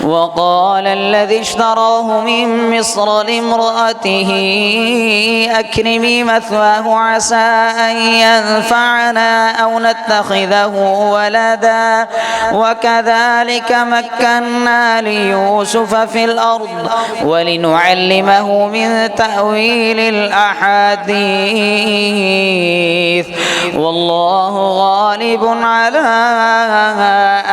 وقال الذي اشتراه من مصر لامرأته أكرمي مثواه عسى أن ينفعنا أو نتخذه ولدا وكذلك مكنا ليوسف في الأرض ولنعلمه من تأويل الأحاديث والله غالب على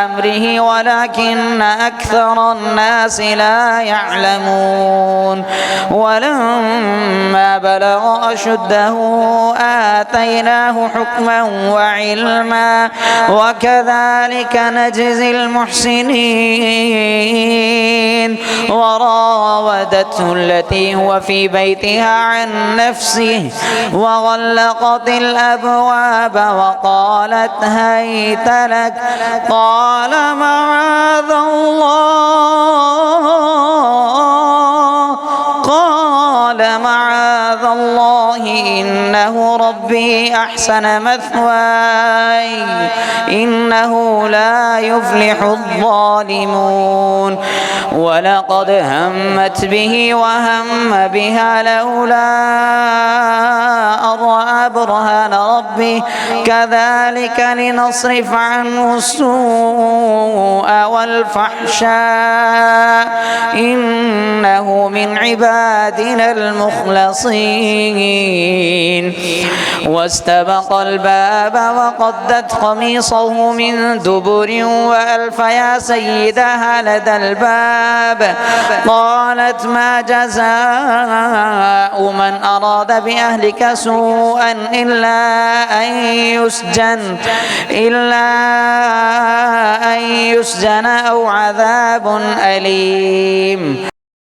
أمره ولكن أكثر الناس لا يعلمون ولما بلغ أشده آتيناه حكما وعلما وكذلك نجزي المحسنين وراودته التي هو في بيتها عن نفسه وغلقت الأبواب وقالت هيت لك قال معاذ الله إنه ربي أحسن مثواي إنه لا يفلح الظالمون ولقد همت به وهم بها لولا أن رأى برهان ربه كذلك لنصرف عنه السوء والفحشاء إنه من عبادنا المخلصين واستبق الباب وقدت قميصه من دبر وألف يا سيدها لدى الباب قالت ما جزاء من أراد بأهلك سوءا إلا أن يسجن أو عذاب أليم.